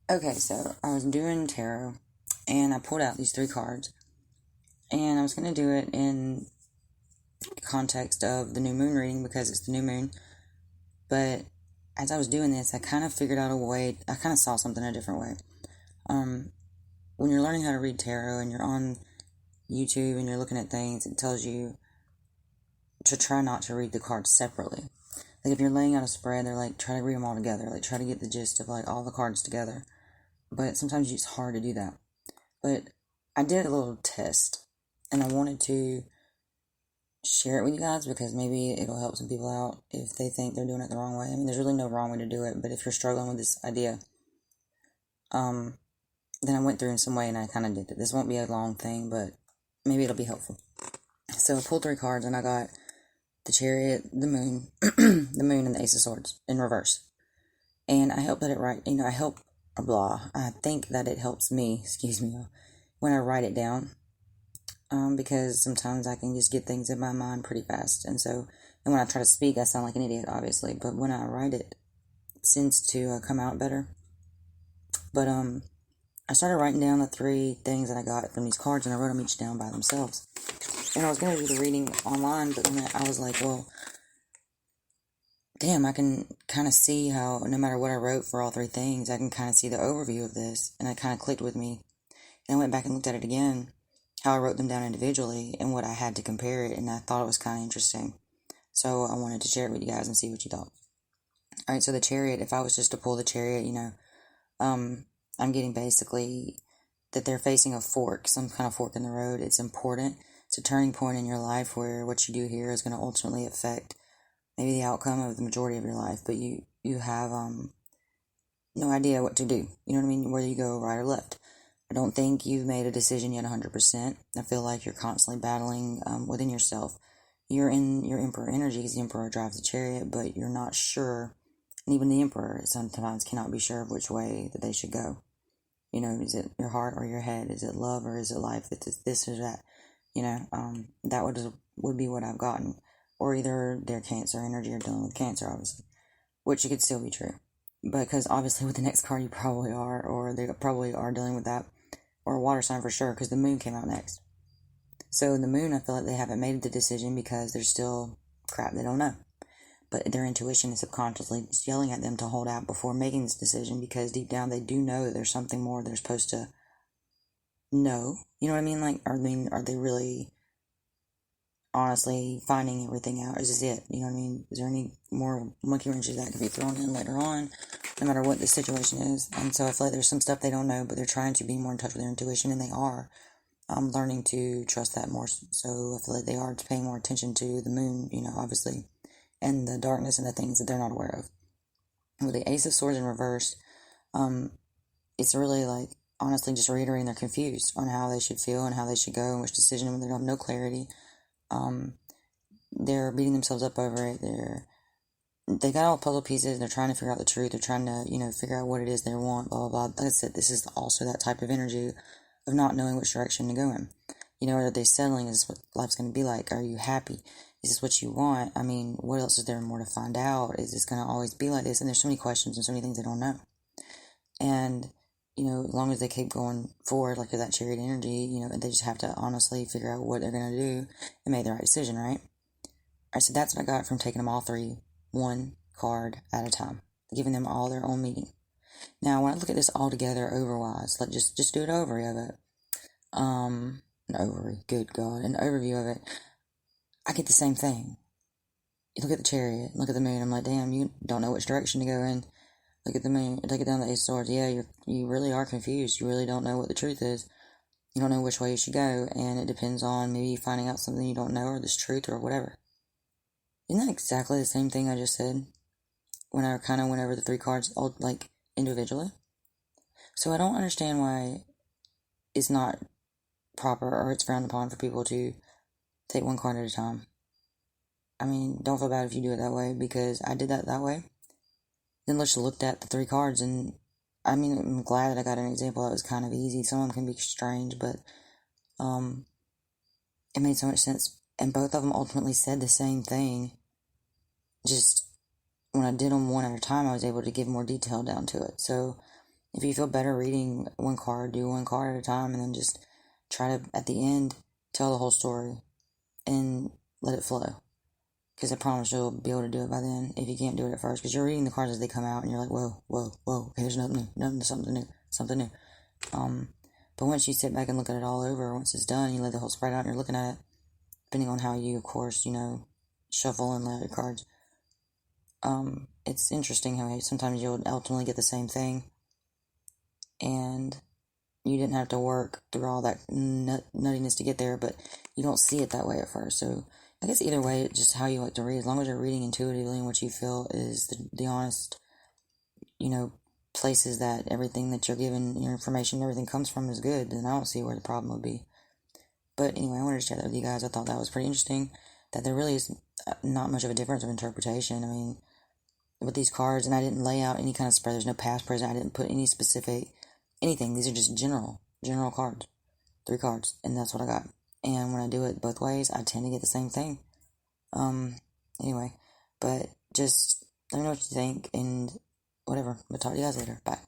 Okay, so I was doing tarot and I pulled out these three cards and I was going to do it in context of the new moon reading because it's the new moon. But as I was doing this, I kind of figured out a way, I kind of saw something a different way. When you're learning how to read tarot and you're on YouTube and you're looking at things, it tells you to try not to read the cards separately. Like if you're laying out a spread, they're like, try to read them all together. Like try to get the gist of like all the cards together. But sometimes it's hard to do that. But I did a little test and I wanted to share it with you guys because maybe it'll help some people out if they think they're doing it the wrong way. I mean, there's really no wrong way to do it, but if you're struggling with this idea, then I went through in some way and I kind of did it. This won't be a long thing, but maybe it'll be helpful. So I pulled three cards and I got the Chariot, the Moon, the Moon, and the Ace of Swords in reverse. And I hope that it right, I think that it helps me, when I write it down. Because sometimes I can just get things in my mind pretty fast. And when I try to speak, I sound like an idiot, obviously. But when I write it seems to come out better. But I started writing down the three things that I got from these cards, and I wrote them each down by themselves. And I was going to do the reading online, but then I was like, well, damn, I can kind of see how no matter what I wrote for all three things, I can kind of see the overview of this. And it kind of clicked with me. And I went back and looked at it again, how I wrote them down individually and what I had to compare it, and I thought it was kind of interesting. So I wanted to share it with you guys and see what you thought. Alright, so the Chariot, if I was just to pull the Chariot, I'm getting basically that they're facing a fork, some kind of fork in the road. It's important. It's a turning point in your life where what you do here is going to ultimately affect maybe the outcome of the majority of your life, but you have no idea what to do. You know what I mean? Whether you go right or left. I don't think you've made a decision yet 100%. I feel like you're constantly battling within yourself. You're in your Emperor energy because the Emperor drives the Chariot, but you're not sure. And even the Emperor sometimes cannot be sure of which way that they should go. Is it your heart or your head? Is it love or is it life? It's this or that. That would be what I've gotten. Or either they're Cancer energy or dealing with Cancer, obviously. Which it could still be true. Because obviously with the next card you probably are, or they probably are dealing with that. Or a water sign for sure, because the moon came out next. So the moon, I feel like they haven't made the decision because there's still crap they don't know. But their intuition is subconsciously just yelling at them to hold out before making this decision because deep down they do know that there's something more they're supposed to know. You know what I mean? Like, are they really honestly finding everything out? Is this it? You know what I mean? Is there any more monkey wrenches that could be thrown in later on, no matter what the situation is? And so I feel like there's some stuff they don't know, but they're trying to be more in touch with their intuition, and they are. Learning to trust that more. So I feel like they are paying more attention to the moon, obviously, and the darkness and the things that they're not aware of. With the Ace of Swords in reverse, it's really like, honestly, just reiterating they're confused on how they should feel and how they should go and which decision, when they don't have no clarity. They're beating themselves up over it. They got all puzzle pieces. They're trying to figure out the truth. They're trying to, figure out what it is they want, blah, blah, blah. Like I said, this is also that type of energy of not knowing which direction to go in. Are they settling? Is this what life's going to be like? Are you happy? Is this what you want? I mean, what else is there more to find out? Is this going to always be like this? And there's so many questions and so many things they don't know. And, as long as they keep going forward, like with that Chariot energy, they just have to honestly figure out what they're going to do and make the right decision, right? Alright, so that's what I got from taking them all three, one card at a time, giving them all their own meaning. Now, when I look at this all together, overwise, like just do an overview of it. An overview of it. I get the same thing. You look at the Chariot, look at the moon. I'm like, damn, you don't know which direction to go in. Look at the moon, look at down the Ace of Swords. Yeah, you really are confused. You really don't know what the truth is. You don't know which way you should go, and it depends on maybe you finding out something you don't know, or this truth, or whatever. Isn't that exactly the same thing I just said? When I kind of went over the three cards, all like individually. So I don't understand why it's not proper or it's frowned upon for people to take one card at a time. I mean, don't feel bad if you do it that way, because I did that way. Then let's looked at the three cards, and I mean, I'm glad that I got an example that was kind of easy. Some of them can be strange, but it made so much sense. And both of them ultimately said the same thing. Just when I did them one at a time, I was able to give more detail down to it. So if you feel better reading one card, do one card at a time, and then just try to, at the end, tell the whole story and let it flow. Because I promise you'll be able to do it by then if you can't do it at first. Because you're reading the cards as they come out and you're like, whoa, whoa, whoa, okay, there's nothing new, something new. But once you sit back and look at it all over, once it's done, you let the whole spread out and you're looking at it, depending on how you, of course, shuffle and lay out your cards. It's interesting how sometimes you'll ultimately get the same thing, and you didn't have to work through all that nuttiness to get there, but you don't see it that way at first. So I guess either way, it's just how you like to read. As long as you're reading intuitively and what you feel is the honest, places that everything that you're given, your information, everything comes from is good, then I don't see where the problem would be. But anyway, I wanted to share that with you guys. I thought that was pretty interesting, that there really is not much of a difference of interpretation. I mean, with these cards, and I didn't lay out any kind of spread. There's no past, present. I didn't put any specific anything. These are just general cards, 3 cards, and that's what I got. And when I do it both ways, I tend to get the same thing. Anyway, but just let me know what you think, and whatever. I'll talk to you guys later. Bye.